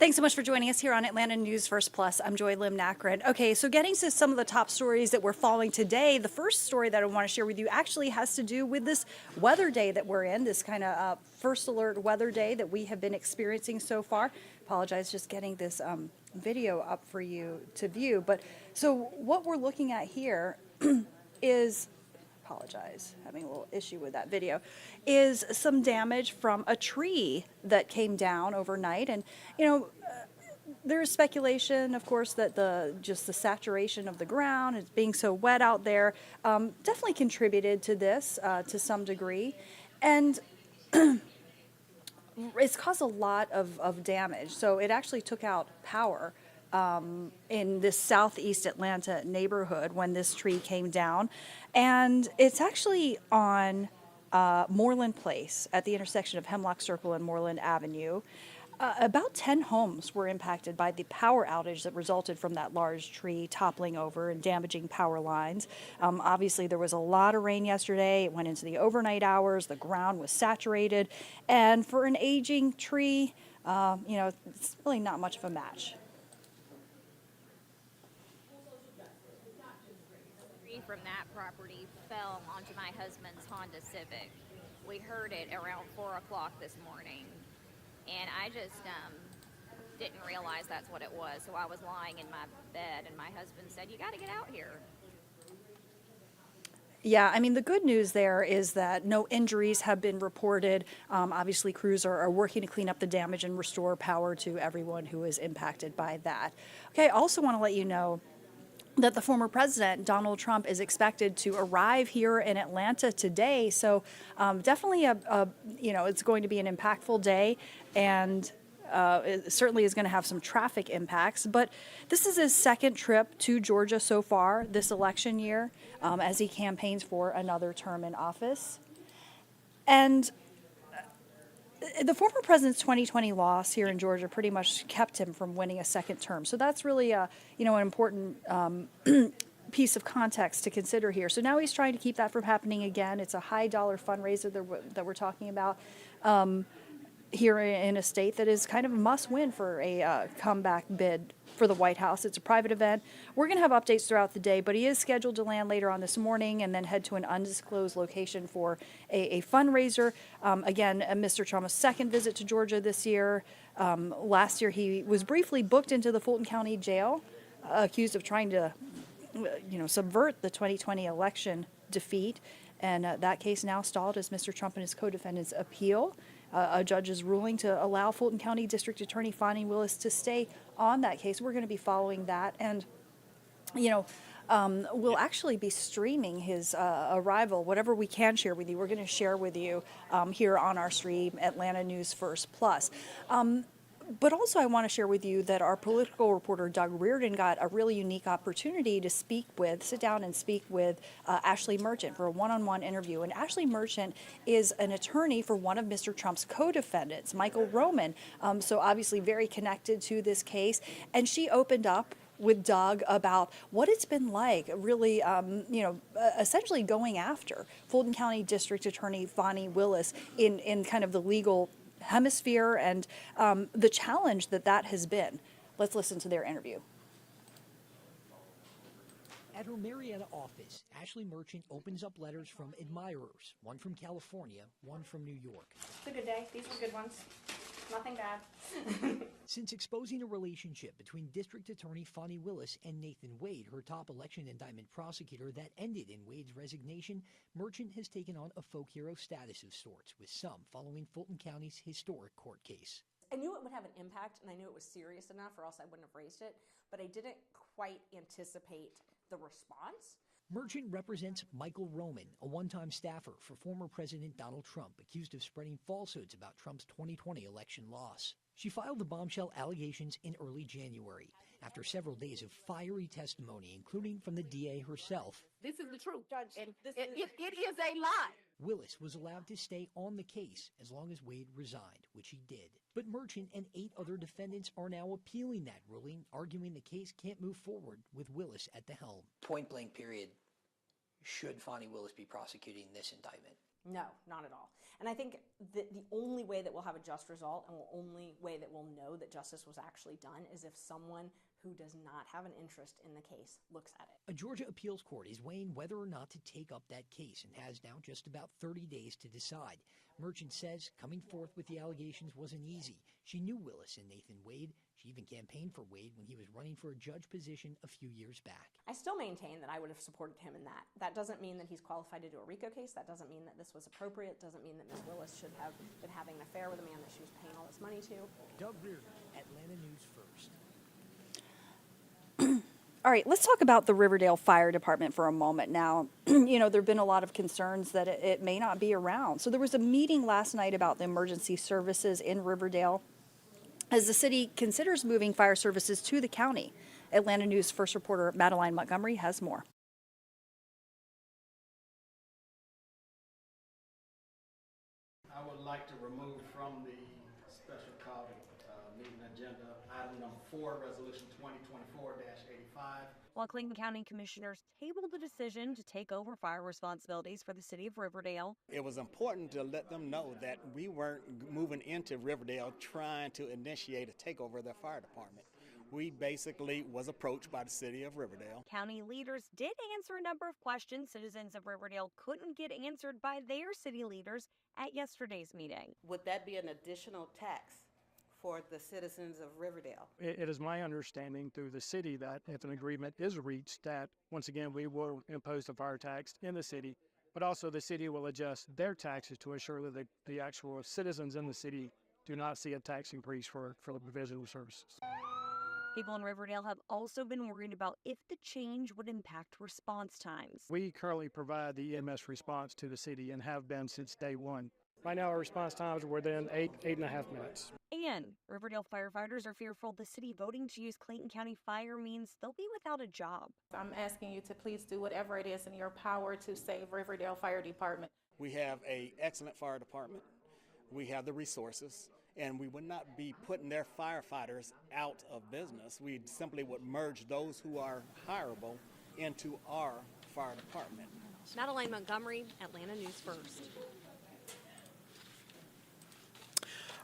Thanks so much for joining us here on Atlanta News First Plus. I'm Joy Lim Nakrin. Okay, so getting to some of the top stories that we're following today, the first story that I want to share with you actually has to do with this weather day that we're in, this kind of first alert weather day that we have been experiencing so far. Apologize, just getting this video up for you to view. But so what we're looking at here is, apologize, having a little issue with that video, is some damage from a tree that came down overnight. And, you know, there is speculation, of course, that the saturation of the ground, it's being so wet out there, definitely contributed to this to some degree. And it's caused a lot of damage. So it actually took out power in this southeast Atlanta neighborhood when this tree came down. And it's actually on Moreland Place at the intersection of Hemlock Circle and Moreland Avenue. About 10 homes were impacted by the power outage that resulted from that large tree toppling over and damaging power lines. Obviously, there was a lot of rain yesterday. It went into the overnight hours. The ground was saturated. And for an aging tree, you know, it's really not much of a match. From that property fell onto my husband's Honda Civic. We heard it around 4 o'clock this morning, and I just didn't realize that's what it was. So I was lying in my bed, and my husband said, "You got to get out here." Yeah, I mean, the good news there is that no injuries have been reported. Obviously, crews are working to clean up the damage and restore power to everyone who is impacted by that. Okay, I also want to let you know that the former president, Donald Trump, is expected to arrive here in Atlanta today. So definitely, you know, it's going to be an impactful day, and it certainly is going to have some traffic impacts. But this is his second trip to Georgia so far this election year as he campaigns for another term in office. And the former president's 2020 loss here in Georgia pretty much kept him from winning a second term. So that's really, you know, an important piece of context to consider here. So now he's trying to keep that from happening again. It's a high dollar fundraiser that we're talking about here in a state that is kind of a must win for a comeback bid for the White House. It's a private event. We're going to have updates throughout the day, but he is scheduled to land later on this morning and then head to an undisclosed location for a fundraiser. Again, Mr. Trump's second visit to Georgia this year. Last year, he was briefly booked into the Fulton County Jail, accused of trying to, you know, subvert the 2020 election defeat. And that case now stalled as Mr. Trump and his co-defendants appeal. A judge's ruling to allow Fulton County District Attorney Fani Willis to stay on that case. We're going to be following that. And, you know, we'll actually be streaming his arrival. Whatever we can share with you, we're going to share with you here on our stream, Atlanta News First Plus. But also I want to share with you that our political reporter, Doug Reardon, got a really unique opportunity to sit down and speak with Ashley Merchant for a one-on-one interview. And Ashley Merchant is an attorney for one of Mr. Trump's co-defendants, Michael Roman. So obviously very connected to this case. And she opened up with Doug about what it's been like, really, you know, essentially going after Fulton County District Attorney Fani Willis in kind of the legal hemisphere and the challenge that has been. Let's listen to their interview. At her Marietta office, Ashley Merchant opens up letters from admirers, one from California, one from New York. It's a good day. These are good ones. Nothing bad. Since exposing a relationship between District Attorney Fani Willis and Nathan Wade, her top election indictment prosecutor, that ended in Wade's resignation, Merchant has taken on a folk hero status of sorts, with some following Fulton County's historic court case. I knew it would have an impact, and I knew it was serious enough, or else I wouldn't have raised it, but I didn't quite anticipate the response. Merchant represents Michael Roman, a one-time staffer for former President Donald Trump, accused of spreading falsehoods about Trump's 2020 election loss. She filed the bombshell allegations in early January, after several days of fiery testimony, including from the DA herself. This is the truth, Judge, and it is a lie. Willis was allowed to stay on the case as long as Wade resigned, which he did. But Merchant and 8 other defendants are now appealing that ruling, arguing the case can't move forward with Willis at the helm. Point blank period, should Fani Willis be prosecuting this indictment? No, not at all. And I think the only way that we'll have a just result and the only way that we'll know that justice was actually done is if someone who does not have an interest in the case looks at it. A Georgia appeals court is weighing whether or not to take up that case and has now just about 30 days to decide. Merchant says coming forth with the allegations wasn't easy. She knew Willis and Nathan Wade. She even campaigned for Wade when he was running for a judge position a few years back. I still maintain that I would have supported him in that. That doesn't mean that he's qualified to do a RICO case. That doesn't mean that this was appropriate. It doesn't mean that Ms. Willis should have been having an affair with a man that she was paying all this money to. Doug Reardon, Atlanta News First. All right, let's talk about the Riverdale Fire Department for a moment now. You know, there have been a lot of concerns that it may not be around. So there was a meeting last night about the emergency services in Riverdale as the city considers moving fire services to the county. Atlanta News First reporter Madeline Montgomery has more. I would like to remove from the special call meeting agenda item number 4, resolution 2024-85. While Clayton County Commissioners tabled the decision to take over fire responsibilities for the city of Riverdale, It was important to let them know that we weren't moving into Riverdale trying to initiate a takeover of their fire department. We basically was approached by the city of Riverdale. county leaders did answer a number of questions citizens of Riverdale couldn't get answered by their city leaders at yesterday's meeting. Would that be an additional tax for the citizens of Riverdale? It is my understanding through the city that if an agreement is reached, that once again we will impose the fire tax in the city, but also the city will adjust their taxes to assure that the actual citizens in the city do not see a tax increase for the provision of services. People in Riverdale have also been worried about if the change would impact response times. We currently provide the EMS response to the city and have been since day one. Right now our response times are within 8.5 minutes. And Riverdale firefighters are fearful the city voting to use Clayton County Fire means they'll be without a job. I'm asking you to please do whatever it is in your power to save Riverdale Fire Department. We have an excellent fire department. We have the resources, and we would not be putting their firefighters out of business. We simply would merge those who are hireable into our fire department. Madeline Montgomery, Atlanta News First.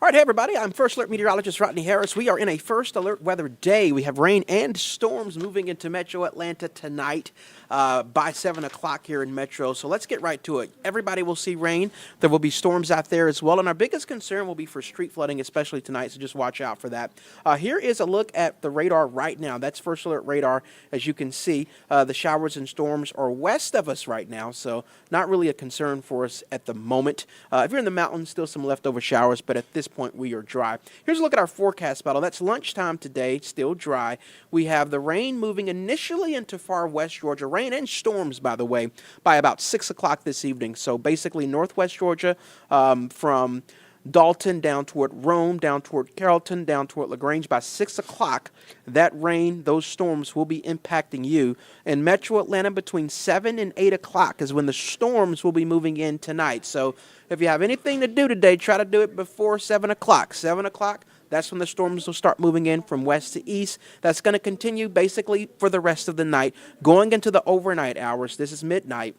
All right, hey everybody, I'm First Alert Meteorologist Rodney Harris. We are in a First Alert weather day. We have rain and storms moving into Metro Atlanta tonight by 7 o'clock here in Metro. So let's get right to it. Everybody will see rain. There will be storms out there as well. And our biggest concern will be for street flooding, especially tonight, so just watch out for that. Here is a look at the radar right now. That's First Alert radar. As you can see, the showers and storms are west of us right now, so not really a concern for us at the moment. If you're in the mountains, still some leftover showers, but at this point we are dry. Here's a look at our forecast battle. That's lunchtime today, still dry. We have the rain moving initially into far west Georgia. Rain and storms, by the way, by about 6 o'clock this evening. So basically northwest Georgia from Dalton down toward Rome, down toward Carrollton, down toward LaGrange. By 6 o'clock, that rain, those storms will be impacting you. In Metro Atlanta, between 7 and 8 o'clock is when the storms will be moving in tonight. So if you have anything to do today, try to do it before 7 o'clock. 7 o'clock, that's when the storms will start moving in from west to east. That's going to continue basically for the rest of the night. Going into the overnight hours, this is midnight.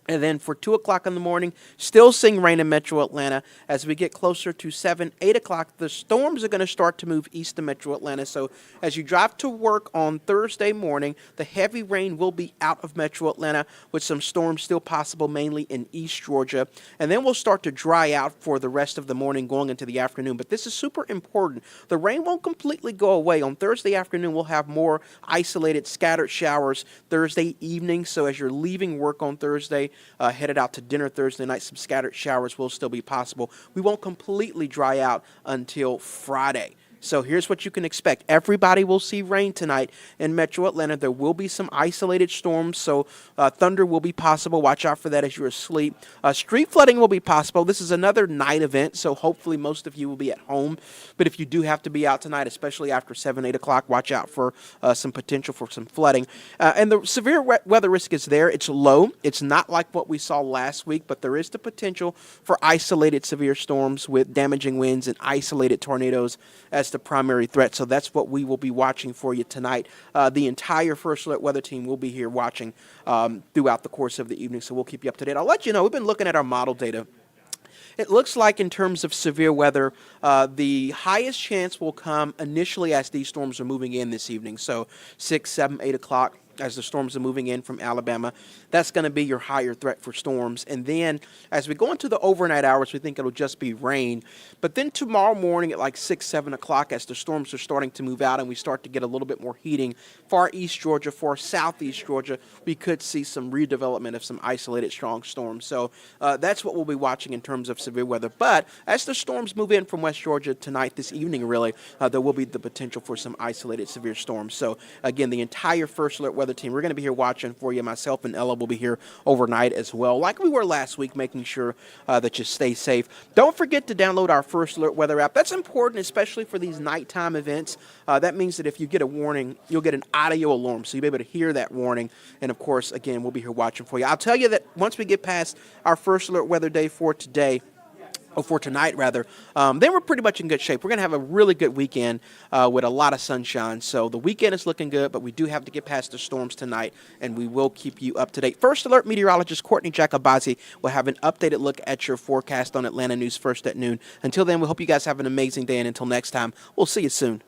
And then for 2 o'clock in the morning, still seeing rain in Metro Atlanta. As we get closer to 7, 8 o'clock, the storms are going to start to move east to Metro Atlanta. So as you drive to work on Thursday morning, the heavy rain will be out of Metro Atlanta with some storms still possible, mainly in East Georgia. And then we'll start to dry out for the rest of the morning going into the afternoon. But this is super important. The rain won't completely go away. On Thursday afternoon, we'll have more isolated, scattered showers Thursday evening. So as you're leaving work on Thursday, headed out to dinner Thursday night, some scattered showers will still be possible. We won't completely dry out until Friday. So here's what you can expect. Everybody will see rain tonight in Metro Atlanta. There will be some isolated storms, so thunder will be possible. Watch out for that as you're asleep. Street flooding will be possible. This is another night event, so hopefully most of you will be at home. But if you do have to be out tonight, especially after 7, 8 o'clock, watch out for some potential for some flooding. And the severe weather risk is there. It's low. It's not like what we saw last week, but there is the potential for isolated severe storms with damaging winds and isolated tornadoes as the primary threat. So that's what we will be watching for you tonight. The entire First Alert Weather team will be here watching throughout the course of the evening, so we'll keep you up to date. I'll let you know, we've been looking at our model data. It looks like in terms of severe weather, the highest chance will come initially as these storms are moving in this evening. So 6, 7, 8 o'clock as the storms are moving in from Alabama. That's going to be your higher threat for storms. And then as we go into the overnight hours, we think it'll just be rain. But then tomorrow morning at like 6, 7 o'clock, as the storms are starting to move out and we start to get a little bit more heating, far east Georgia, far southeast Georgia, we could see some redevelopment of some isolated strong storms. So that's what we'll be watching in terms of severe weather. But as the storms move in from West Georgia tonight, this evening really, there will be the potential for some isolated severe storms. So again, the entire First Alert Weather team, we're going to be here watching for you. Myself and Ella will be here overnight as well, like we were last week, making sure that you stay safe. Don't forget to download our First Alert Weather app. That's important, especially for these nighttime events. That means that if you get a warning, you'll get an audio alarm, so you'll be able to hear that warning. And of course, again, we'll be here watching for you. I'll tell you that once we get past our First Alert Weather day for today, or for tonight rather, then we're pretty much in good shape. We're going to have a really good weekend with a lot of sunshine. So the weekend is looking good, but we do have to get past the storms tonight, and we will keep you up to date. First Alert meteorologist Courtney Jacobazi will have an updated look at your forecast on Atlanta News First at noon. Until then, we hope you guys have an amazing day, and until next time, we'll see you soon.